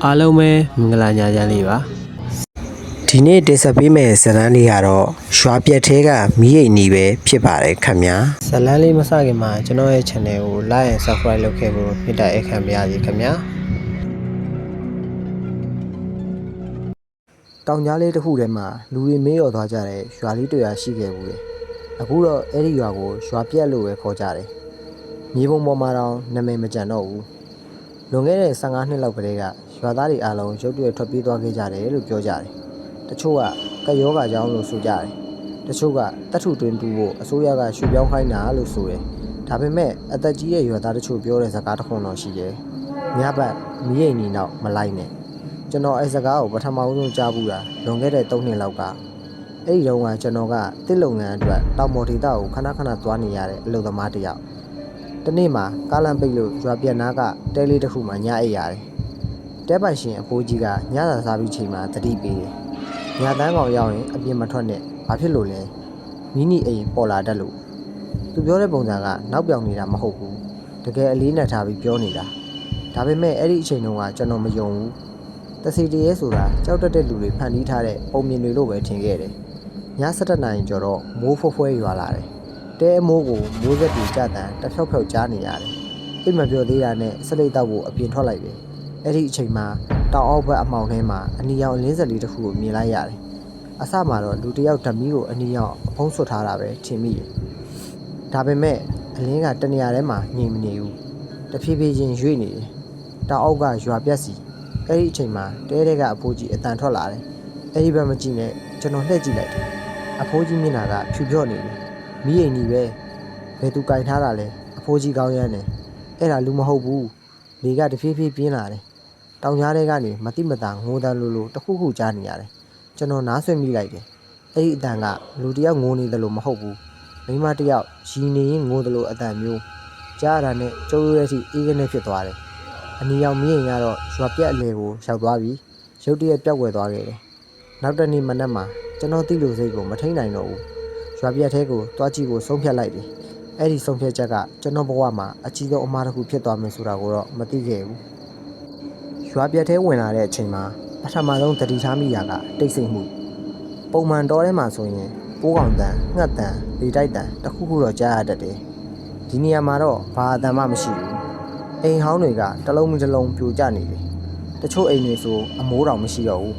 အားလုံးပဲမင်္ဂလာညချမ်းလေးပါဒီနေ့တင်ဆက်ပေးမယ့်ဇာတ်လမ်းလေးကတော့ရွာပြက်ထဲကမီးရိပ်နီပဲဖြစ်ပါတယ်ခင်ဗျာဇာတ်လမ်းလေးမစခင်မှာကျွန်တော်ရဲ့ channel ကို like and subscribe လုပ်ခဲ့ဖို့မေတ္တာအခံပါရစေခင်ဗျာတောင်ကြားလေးတစ်ခုထဲမှာလူတွေမေးရော်သွားကြတဲ့ရွာလေးတွေ့ရရှိခဲ့ဘူးလေအခုတော့အဲ့ဒီရွာကိုရွာပြက်လို့ပဲခေါ်ကြတယ်မြေပုံပေါ်မှာတော့နာမည်မကျန်တော့ဘူးလွန်ခဲ့တဲ့15နှစ်လောက်ကတည်းကရွာသားတွေအားလုံးရုတ်တရက်ထွက်ပြေးသွားခဲ့ကြတယ်လို့ပြောကြတယ်တချို့ကကယောဂါကြောင့်လို့ဆိုကြတယ်တချို့ကတထုတွင်တူဖို့အစိုးရကရွှေ့ပြောင်းခိုင်းတာလို့ဆိုတယ်ဒါပေမဲ့အသက်ကြီးတဲ့ရွာသားတချို့ပြောတဲ့စကားတစ်ခုတော့ရှိတယ်ညဘက်မီးရိပ်နီတော့မလိုက်နဲ့ကျွန်တော်အဲစကားကိုပထမဆုံးကြားဘူးတာလွန်ခဲ့တဲ့3နှစ်လောက်ကအဲ့ဒီတော့ကကျွန်တော်ကတစ်လုံငန်းအတွက်တောင်မော်ဒေတာကိုခဏခဏသွားနေရတဲ့အလုပ်သမားတစ်ယောက်တနေ့မှာကားလမ်းပိတ်လို့ရွာပြက်နားကတဲလေးတစ်ခုမှာညအိပ်ရတယ်တဲပိုင်ရှင်အဖိုးကြီးကညစာစားပြီးချိန်မှာတတိပေးတယ်ညတန်းကောင်ရောက်ရင်အပြင်မထွက်နဲ့ဘာဖြစ်လို့လဲမိနီအိမ်ပေါ်လာတတ်လို့သူပြောတဲ့ပုံစံကနောက်ပြောင်နေတာမဟုတ်ဘူးတကယ်အလေးနဲ့ထားပြီးပြောနေတာဒါပေမဲ့အဲ့ဒီအချိန်တုန်းကကျွန်တော်မယုံဘူးတစီတရေဆိုတာကြောက်တတ်တဲ့လူတွေဖန်တီးထားတဲ့ပုံမြင်တွေလို့ပဲထင်ခဲ့တယ်ည7:00နာရီကျော်တော့မိုးဖွဲရွာလာတယ်တဲအမိုးကိုမိုးဆက်ပြီးကြတန်တဖြောက်ဖြောက်ကြားနေရတယ်အိမ်မပြောသေးတာနဲ့စလိတ်တော့ကိုအပြင်ထွက်လိုက်တယ်အဲ့ဒီအချိန်မှာတောင်အောက်ဘက်အမှောင်ထဲမှာအနီရောင်အလင်းဆက်လေးတစ်ခုကိုမြင်လိုက်ရတယ်အစမှာတော့လူတစ်ယောက်ဓမီကိုအနီရောင်အဖုံးဆွတ်ထားတာပဲထင်မိတယ်ဒါပေမဲ့အလင်းကတနေရာထဲမှာငြိမ်မနေဘူးတဖြည်းဖြည်းချင်းရွေ့နေတယ်တောင်အောက်ကရွာပြက်စီအဲ့ဒီအချိန်မှာတဲတဲကအဖိုးကြီးအတန်ထွက်လာတယ်အဲ့ဒီဘက်မကြည့်နဲ့ကျွန်တော်လှည့်ကြည့်လိုက်တယ်အဖိုးကြီးမျက်နှာကဖြူပြော့နေတယ်မီးအိမ်ကြီးပဲဘယ်သူကင်ထားတာလဲအဖိုးကြီးကောင်းရမ်းတယ်အဲ့ဒါလူမဟုတ်ဘူးလေကတဖြည်းဖြည်းပြင်းလာတယ်တောင်ကြားထဲကနေမတိမတာငိုတန်းလိုတခုခုကြားနေရတယ်ကျွန်တော်နားဆွင့်မိလိုက်တယ်အဲ့ဒီအတန်ကလူတယောက်ငိုနေတယ်လို့မဟုတ်ဘူးမိန်းမတယောက်ရီနေရင်ငိုတယ်လို့အတန်မျိုးကြားရတာနဲ့ကျိုးရိုးတဲ့အထိအေးကနေဖြစ်သွားတယ်အနီရောင်မီးအိမ်ကတော့ရွာပြက်အလဲကိုရောက်သွားပြီးရုတ်တရက်ပျောက်ကွယ်သွားခဲ့တယ်နောက်တနေ့မနက်မှာကျွန်တော်တိလို့စိတ်ကိုမထိန်နိုင်တော့ဘူးရွာပြက်ထဲကိုတွားကြည့်ဖို့ဆုံးဖြတ်လိုက်တယ်အဲ့ဒီဆုံးဖြတ်ချက်ကကျွန်တော်ဘဝမှာအကြီးဆုံးအမှားတစ်ခုဖြစ်သွားမယ်ဆိုတာကိုတော့မသိခဲ့ဘူးရွာပြက်ထဲဝင်လာတဲ့အချိန်မှာပထမဆုံးတတိထားမိတာကတိတ်ဆိတ်မှုပုံမှန်တောထဲမှာဆိုရင်ပိုးကောင်တန်ငှက်တန်လေတိုက်တန်တခုခုတော့ကြားရတတ်တယ်ဒီနေရာမှာတော့ဘာအတန်မှမရှိဘူးအိမ်ဟောင်းတွေကတလုံးတစ်လုံးပြိုကျနေတယ်တချို့အိမ်တွေဆိုအမိုးတောင်မရှိတော့ဘူး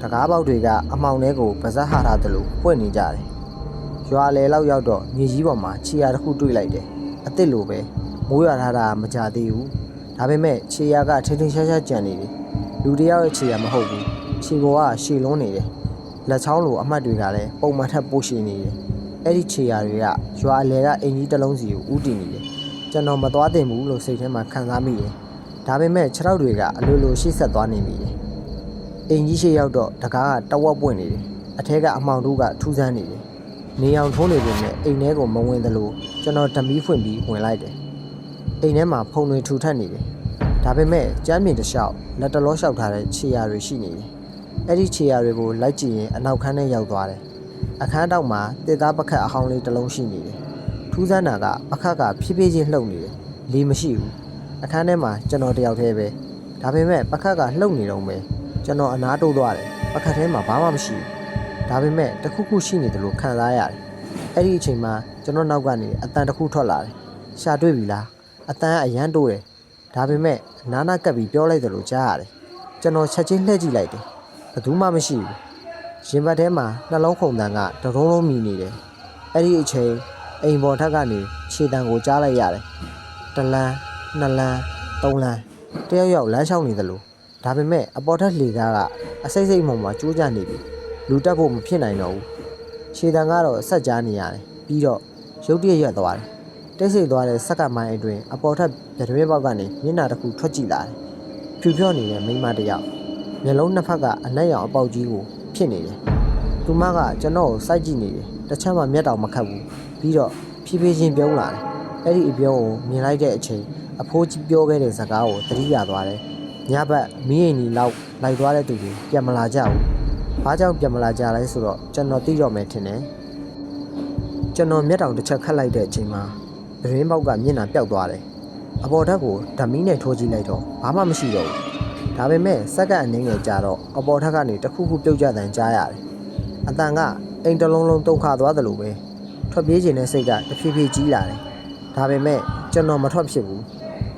တကားပေါက်တွေကအမှောင်ထဲကိုပါဇက်ဟာထားသလိုပွင့်နေကြတယ်ရွာလေလောက်ရောက်တော့မြေကြီးပေါ်မှာခြေရာတစ်ခုတွေ့လိုက်တယ်အစ်စ်လိုပဲမိုးရွာထားတာမကြသေးဘူးဒါပေမဲ့ခြေရာကထင်းထင်းရှားရှားကြံနေတယ်လူတယောက်ရဲ့ခြေရာမဟုတ်ဘူးခြေပေါ်ကရှည်လွန်းနေတယ်လက်ချောင်းလိုအမှတ်တွေကလည်းပုံမှန်ထက်ပိုရှည်နေတယ်အဲ့ဒီခြေရာတွေကရွာအလယ်ကအင်ကြီးတစ်လုံးစီကိုဥတည်နေတယ်ကျွန်တော်မသွားသင့်ဘူးလို့စိတ်ထဲမှာခံစားမိတယ်ဒါပေမဲ့ခြေထောက်တွေကအလိုလိုရှေ့ဆက်သွားနေမိတယ်အင်ကြီးရှေ့ရောက်တော့တကားကတဝက်ပွင့်နေတယ်အထက်ကအမှောင်တို့ကထူးဆန်းနေတယ်နေအောင်ထိုးနေပေမဲ့အိမ်ထဲကိုမဝင်သလိုကျွန်တော်ဓမီဖွင့်ပြီးဝင်လိုက်တယ်အိမ်ထဲမှာဖုံတွေထူထပ်နေတယ်ဒါပေမဲ့ကျမ်းမြေတစ်လျှောက်လက်တလောလျှောက်ထားတဲ့ခြေရာတွေရှိနေတယ်အဲ့ဒီခြေရာတွေကိုလိုက်ကြည့်ရင်အနောက်ခန်းထဲရောက်သွားတယ်အခန်းတောက်မှာတစ်သားပခတ်အဟောင်းလေးတစ်လုံးရှိနေတယ်ထူးဆန်းတာကပခတ်ကဖြည်းဖြည်းချင်းလှုပ်နေတယ်လေမရှိဘူးအခန်းထဲမှာကျွန်တော်တယောက်တည်းပဲဒါပေမဲ့ပခတ်ကလှုပ်နေတော့မယ်ကျွန်တော်အနားတိုးသွားတယ်ပခတ်ထဲမှာဘာမှမရှိဘူးဒါပေမဲ့တခုခုရှိနေတယ်လို့ခံစားရတယ်အဲ့ဒီအချိန်မှာကျွန်တော်နောက်ကနေအတန်တစ်ခုထွက်လာတယ်ရှာတွေ့ပြီလားအတန်ကအရန်တိုးတယ်ဒါပေမဲ့နားနာကပ်ပြီးပြောလိုက်တယ်လို့ကြားရတယ်ကျွန်တော်ချက်ချင်းလှည့်ကြည့်လိုက်တယ်ဘယ်သူမှမရှိဘူးရင်ဘတ်ထဲမှာနှလုံးခုန်တန်ကတရုံးလုံးမြည်နေတယ်အဲ့ဒီအချိန်အိမ်ပေါ်ထက်ကနေခြေတံကိုကြားလိုက်ရတယ်တလန်း2လန်း3လန်းတယောက်ယောက်လမ်းလျှောက်နေတယ်လို့ဒါပေမဲ့အပေါ်ထက်လေကားကအစိမ့်စိမ့်မှောင်မှာကျိုးကျနေပြီလူတက်ဖို့မဖြစ်နိုင်တော့ဘူးခြေတံကတော့ဆက်ကြားနေရတယ်ပြီးတော့ရုတ်တရက်ရက်သွားတယ်တိတ်ဆိတ်သွားတဲ့စက္ကန့်ပိုင်းအတွင်းအပေါ်ထက်ပြတင်းပေါက်ကနေမျက်နှာတစ်ခုထွက်ကြည့်လာတယ်ဖြူဖြော့နေတဲ့မိန်းမတစ်ယောက်မျက်လုံးနှစ်ဖက်ကအနက်ရောင်အပေါက်ကြီးကိုဖြစ်နေတယ်သူမကကျွန်တော်ကိုစိုက်ကြည့်နေတယ်တစ်ချက်မှမျက်တောင်မခတ်ဘူးပြီးတော့ဖြည်းဖြည်းချင်းပြုံးလာတယ်အဲ့ဒီအပြုံးကိုမြင်လိုက်တဲ့အချိန်အဖိုးကြီးပြောခဲ့တဲ့စကားကိုသတိရသွားတယ်ညဘက်မီးအိမ်ကြီးလောက်လိုက်သွားတဲ့သူတွေပြန်မလာကြဘူးဘာကြောင့်ပြန်မလာကြလဲဆိုတော့ကျွန်တော်သိတော့မယ်ထင်တယ်ကျွန်တော်မျက်တောင်တစ်ချက်ခတ်လိုက်တဲ့အချိန်မှာသတင်းပေါက်ကမျက်နှာပျောက်သွားတယ်အပေါ်ဓာတ်ကိုဓမီနဲ့ထိုးကြည့်လိုက်တော့ဘာမှမရှိတော့ဘူး ဒါပေမဲ့စက္ကန့်အနည်းငယ်ကြာတော့အပေါ်ထက်ကနေတခုခုပြုတ်ကျတန်ကြားရတယ်အတန်ကအိမ်တစ်လုံးလုံးတုန်ခါသွားသလိုပဲထွက်ပြေးခြင်းနဲ့စိတ်ကတဖြည်းဖြည်းကြီးလာတယ်ဒါပေမဲ့ကျွန်တော်မထွက်ဖြစ်ဘူး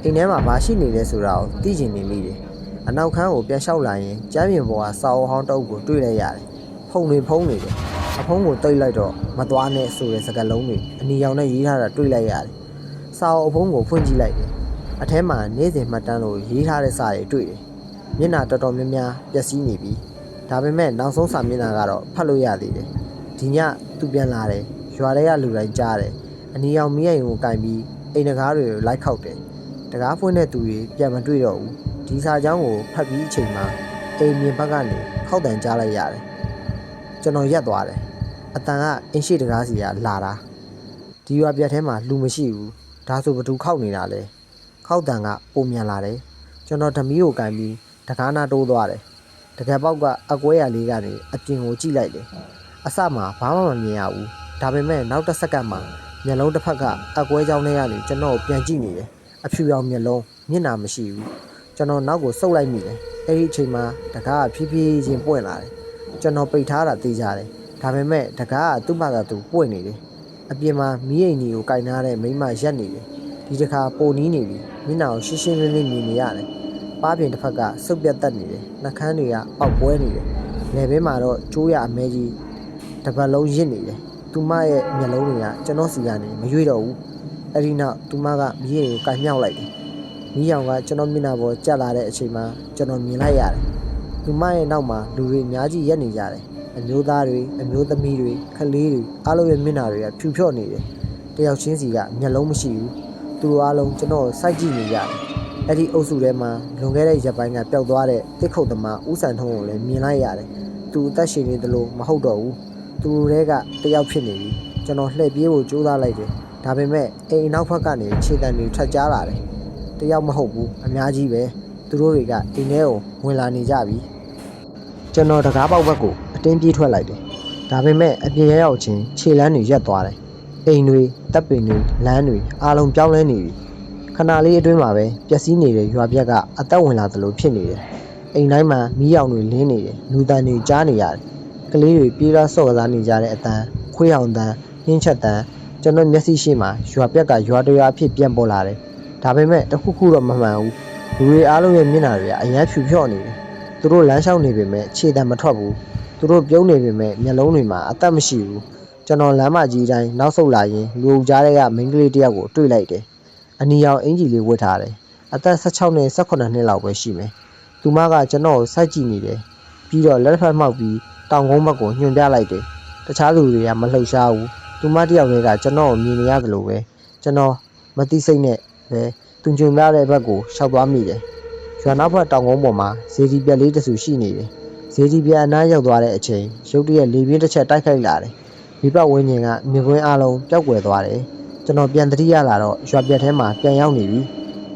အိမ်ထဲမှာဘာရှိနေလဲဆိုတာကိုသိချင်နေမိတယ်အနောက်ခန်းကိုပြန်လျှောက်လာရင်ကျမ်းပြင်ပေါ်ကစာအုပ်ဟောင်းတအုပ်ကိုတွေ့လိုက်ရတယ်ဖုန်နေတယ်အဖုံးကိုတိတ်လိုက်တော့မသွားနဲ့ဆိုတဲ့စကားလုံးတွေအနီရောင်နဲ့ရေးထားတာတွေ့လိုက်ရတယ်စာအုပ်အဖုံးကိုဖွင့်ကြည့်လိုက်တယ်အထဲမှာနေ့စဉ်မှတ်တမ်းလို့ရေးထားတဲ့စာတွေတွေ့တယ်မျက်နှာတော်တော်များများပျက်စီးနေပြီဒါပေမဲ့နောက်ဆုံးစာမျက်နှာကတော့ဖတ်လို့ရသေးတယ်ဒီညသူပြန်လာတယ်ရွာထဲကလူတိုင်းကြားတယ်အနီရောင်မီးအိမ်ကိုကင်ပြီးအိမ်တကားတွေကိုလိုက်ခောက်တယ်တကားဖွင့်တဲ့သူတွေပြန်မတွေ့တော့ဘူးဒီစာကြောင်းကိုဖတ်ပြီးအချိန်မှာအိမ်မြင်ဘက်ကနေခောက်တန်ကြားလိုက်ရတယ်ကျွန်တော်ရက်သွားတယ်အတန်ကအင်းရှိတကားစီကလာတာဒီရွာပြက်ထဲမှာလူမရှိဘူးဒါဆိုဘသူခောက်နေတာလဲခောက်တန်ကပုံမြန်လာတယ်ကျွန်တော်ဓမီကိုကန်ပြီးတကားနာတိုးသွားတယ်တကယ်ပေါက်ကအကွဲရလေးကနေအပြင်ကိုကြည့်လိုက်တယ်အစမှာဘာမှမမြင်ရဘူးဒါပေမဲ့နောက်တစ်စက္ကန့်မှာမျက်လုံးတစ်ဖက်ကအကွဲကြောင်းထဲကနေကျွန်တော်ပြန်ကြည့်နေတယ်အဖြူရောင်မျက်လုံးမျက်နှာမရှိဘူးကျွန်တော်နောက်ကိုဆုပ်လိုက်မိတယ်အဲ့ဒီအချိန်မှာတကားကဖြည်းဖြည်းချင်းပွင့်လာတယ်ကျွန်တော်ပိတ်ထားတာသိကြတယ်ဒါပေမဲ့တကားကသူ့ဘာသာသူပွင့်နေတယ်အပြင်မှာမီးအိမ်ကြီးကိုကင်ထားတဲ့မိမရက်နေတယ်ဒီတစ်ခါပိုနီးနေပြီမျက်နှာကိုရှင်းရှင်းလင်းလင်းမြင်နေရတယ်ပါးပြင်တစ်ဖက်ကစုပ်ပြတ်တက်နေတယ်နှာခမ်းတွေကပေါက်ပွဲနေတယ်လယ်ဘင်းမှာတော့ကျိုးရအမဲကြီးတစ်ပတ်လုံးရစ်နေတယ်သူမရဲ့မျက်လုံးတွေကကျွန်တော်စီကနေမရွေ့တော့ဘူးအဲ့ဒီနောက်သူမကမီးအိမ်ကိုကင်မြောက်လိုက်တယ်မီးရောင်ကကျွန်တော်မျက်နှာပေါ်ကျလာတဲ့အချိန်မှာကျွန်တော်မြင်လိုက်ရတယ်သူမရဲ့နောက်မှာလူတွေအများကြီးရက်နေကြတယ်အမျိုးသားတွေအမျိုးသမီးတွေခလေးတွေအားလုံးရဲ့မျက်နှာတွေကဖြူဖြော့နေတယ်တယောက်ချင်းစီကမျက်လုံးမရှိဘူးသူတို့အားလုံးကျွန်တော်စိုက်ကြည့်နေကြတယ်အဲ့ဒီအုပ်စုထဲမှာလွန်ခဲ့တဲ့ရက်ပိုင်းကပျောက်သွားတဲ့တစ်ခုတ်သမားဦးစံထုံးကိုလည်းမြင်လိုက်ရတယ်သူအသက်ရှင်နေတယ်လို့မဟုတ်တော့ဘူးသူတို့တွေကတယောက်ဖြစ်နေပြီကျွန်တော်လှည့်ပြေးဖို့ကြိုးစားလိုက်တယ်ဒါပေမဲ့အိမ်နောက်ဘက်ကနေခြေတံတွေထပ်ကြားလာတယ်တယောက်မဟုတ်ဘူးအများကြီးပဲသူတို့တွေကအိမ်ထဲကိုဝင်လာနေကြပြီကျွန်တော်တကားပေါက်ဘက်ကိုအတင်းပြေးထွက်လိုက်တယ်ဒါပေမဲ့အပြင်ရောက်ချင်းခြေလမ်းတွေရက်သွားတယ်အိမ်တွေတပ်ပင်တွေလမ်းတွေအားလုံးပြောင်းလဲနေပြီခဏလေးအတွင်းမှာပဲပျက်စီးနေတဲ့ရွာပြက်ကအသက်ဝင်လာသလိုဖြစ်နေတယ်အိမ်တိုင်းမှာမီးရောင်တွေလင်းနေတယ်လူတန်တွေကြားနေရတယ်ကလေးတွေပြေးလာဆော့ကစားနေကြတဲ့အတန်ခွေးအောင်တန်နှင်းချက်တန်ကျွန်တော်မျက်စိရှိမှရွာပြက်ကရွာတရွာအဖြစ်ပြန်ပေါ်လာတယ်ဒါပေမဲ့တခုခုတော့မမှန်ဘူးလူတွေအားလုံးရဲ့မျက်နှာတွေကအယမ်းဖြူဖြော့နေတယ်သူတို့လမ်းလျှောက်နေပေမဲ့ခြေတံမထွက်ဘူးသူတို့ပြုံးနေပေမဲ့မျက်လုံးတွေမှာအသက်မရှိဘူးကျွန်တော်လမ်းမကြီးတိုင်းနောက်ဆုတ်လာရင်လူအုပ်ကြားတွေကမိန်းကလေးတစ်ယောက်ကိုတွေ့လိုက်တယ်အနီရောင်အင်ကြီးလေးဝတ်ထားတယ်အသက်16နဲ့18နှစ်လောက်ပဲရှိမယ်သူမကကျွန်တော်ကိုစိုက်ကြည့်နေတယ်ပြီးတော့လက်ဖက်မှောက်ပြီးတောင်ကုန်းဘက်ကိုညွှန်ပြလိုက်တယ်တခြားလူတွေကမလှုပ်ရှားဘူးသူမတစ်ယောက်တည်းကကျွန်တော်ကိုမြင်နေရတယ်လို့ပဲကျွန်တော်မသိစိတ်နဲ့ပဲသူညွှန်ပြတဲ့ဘက်ကိုရှောက်သွားမိတယ်ရွာနောက်ဘက်တောင်ကုန်းပေါ်မှာဇေဒီပြက်လေးတစ်ဆူရှိနေတယ်ဇေဒီပြက်အနားရောက်သွားတဲ့အချိန်ရုတ်တရက်လေပြင်းတစ်ချက်တိုက်ခိုက်လာတယ်ဒီဘက်ဝင်းကျင်ကမြင်ကွင်းအလုံးပျောက်ကွယ်သွားတယ်ကျွန်တော်ပြန်သတိရလာတော့ရွာပြက်ထဲမှာပြန်ရောက်နေပြီ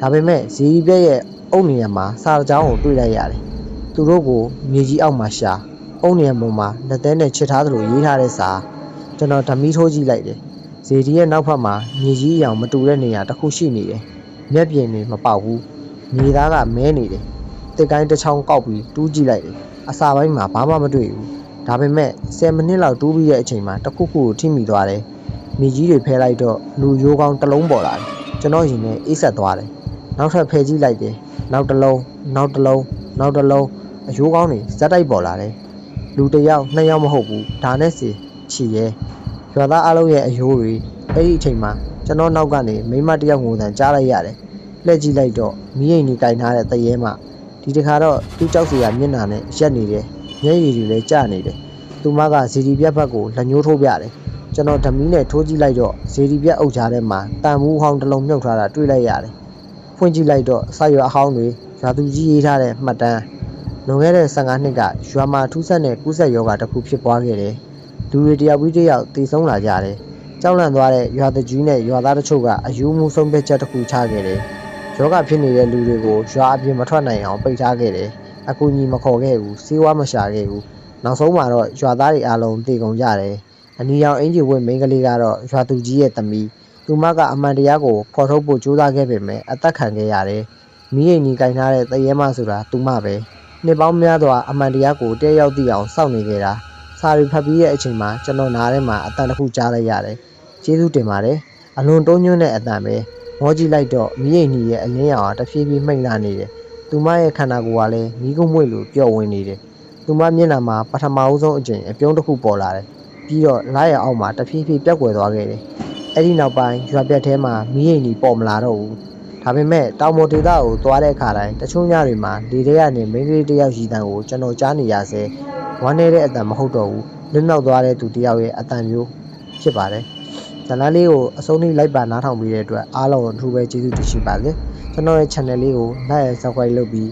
ဒါပေမဲ့ဇေဒီပြက်ရဲ့အုတ်နေရာမှာစာကြောင်းကိုတွေ့လိုက်ရတယ်သူတို့ကိုမြေကြီးအောက်မှာရှာအုတ်နေရာပေါ်မှာလက်သေးနဲ့ချစ်ထားသလိုရေးထားတဲ့စာကျွန်တော်ဓမီထိုးကြည့်လိုက်တယ်ဇေဒီရဲ့နောက်ဘက်မှာမြေကြီးအရောင်မတူတဲ့နေရာတစ်ခုရှိနေတယ်မျက်ပြင်တွေမပေါက်ဘူးမြေသားကမဲနေတယ်တစ်ကိုင်းတစ်ချောင်းကောက်ပြီးတူးကြည့်လိုက်တယ်အစာပိုင်းမှာဘာမှမတွေ့ဘူးဒါပေမဲ့10မိနစ်လောက်တူးပြီးတဲ့အချိန်မှာတစ်ခုခုကိုထိမိသွားတယ်မြေကြီးတွေဖဲလိုက်တော့လူရိုးကောင်းတစ်လုံးပေါ်လာတယ်ကျွန်တော်ရင်ထဲအေးဆက်သွားတယ်နောက်ထပ်ဖဲကြည့်လိုက်တယ်နောက်တစ်လုံးနောက်တစ်လုံးနောက်တစ်လုံးအရိုးကောင်းတွေဇက်တိုက်ပေါ်လာတယ်လူတစ်ယောက်နှစ်ယောက်မဟုတ်ဘူးဒါနဲ့စီချီရဲရွာသားအလုံးရဲ့အယိုးတွေအဲ့ဒီအချိန်မှာကျွန်တော်နောက်ကနေမိမတစ်ယောက်ငိုတန်ကြားလိုက်ရတယ်လှည့်ကြည့်လိုက်တော့မီးအိမ်ကြီးကင်ထားတဲ့တရေမှဒီတစ်ခါတော့သူ့ကြောက်စရာမျက်နှာနဲ့ရက်နေတယ်မျက်ရည်တွေလည်းကျနေတယ်သူမကဇီဒီပြက်ဘက်ကိုလက်ညှိုးထိုးပြတယ်ကျွန်တော်ဓမီနဲ့ထိုးကြည့်လိုက်တော့ဇီဒီပြက်အုပ်ကြားထဲမှာတန်မူးဟောင်းတစ်လုံးမြုပ်ထားတာတွေ့လိုက်ရတယ်ဖွင့်ကြည့်လိုက်တော့စာရွက်အဟောင်းတွေရွာသူကြီးရေးထားတဲ့မှတ်တမ်းလွန်ခဲ့တဲ့15နှစ်ကရွာမှာထူးဆန်းတဲ့ကူးစက်ရောဂါတစ်ခုဖြစ်ပွားခဲ့တယ်လူတွေတယောက်ပြီးတယောက်တည်ဆုံးလာကြတယ်ကြောက်လန့်သွားတဲ့ရွာသူကြီးနဲ့ရွာသားတို့ချုပ်ကအယူမှုဆုံးဖြတ်ချက်တစ်ခုချခဲ့တယ်ယောဂဖြစ်နေတဲ့လူတွေကိုရွာအပြင်မထွက်နိုင်အောင်ပိတ်ထားခဲ့တယ်အကူအညီမခေါ်ခဲ့ဘူးစေဝါမရှာခဲ့ဘူးနောက်ဆုံးမှာတော့ရွာသားတွေအားလုံးတည်ကုန်ကြတယ်အနီရောင်အင်ဂျီဝတ်မိန်းကလေးကတော့ရွာသူကြီးရဲ့သမီးသူမကအမှန်တရားကိုဖော်ထုတ်ဖို့ကြိုးစားခဲ့ပေမဲ့အသက်ခံခဲ့ရတယ် မီးအိမ်ကြီးကင်ထားတဲ့တရေမဆိုတာသူမပဲနှစ်ပေါင်းများစွာအမှန်တရားကိုတည့်ရောက်သိအောင်စောင့်နေခဲ့တာစာရီဖတ်ပြီးရဲ့အချိန်မှာကျွန်တော်နားထဲမှာအတန်တစ်ခုကြားလိုက်ရတယ်ကျေးဇူးတင်ပါတယ်အလွန်တုံးညွန့်တဲ့အတန်ပဲမောကြည့်လိုက်တော့မီးအိမ်ကြီးရဲ့အလင်းရောင်တဖြည်းဖြည်းမှိတ်လာနေတယ်သူမရဲ့ခန္ဓာကိုယ်ကလည်းမီးကုံးမွေ့လိုပျော့ဝင်နေတယ်သူမမျက်နှာမှာပထမအဦးဆုံးအကြိမ်အပြုံးတစ်ခုပေါ်လာတယ်ပြီးတော့လာရအောင်မှာတဖြည်းဖြည်းပြောက်ကွယ်သွားခဲ့တယ်အဲ့ဒီနောက်ပိုင်းရွာပြက်ထဲမှာမီးအိမ်ကြီးပေါ်မလာတော့ဘူးဒါပေမဲ့တောင်ပေါ်ဒေသကိုသွားတဲ့အခါတိုင်းတချို့ညတွေမှာလေထဲကနေမိန်းကလေးတစ်ယောက်ရည်တံကိုကျွန်တော်ကြားနေရဆဲဝမ်းနေတဲ့အတန်မဟုတ်တော့ဘူးလွတ်မြောက်သွားတဲ့သူတစ်ယောက်ရဲ့အတန်မျိုးဖြစ်ပါတယ်ဇလန်းလေးကိုအဆုံးထိလိုက်ပါနားထောင်ပြီးတဲ့အတွက်အားလုံးအထူးပဲကျေးဇူးတင်ရှိပါတယ်ကျွန်တော်ရဲ့ channel လေးကို like and subscribe လုပ်ပြီး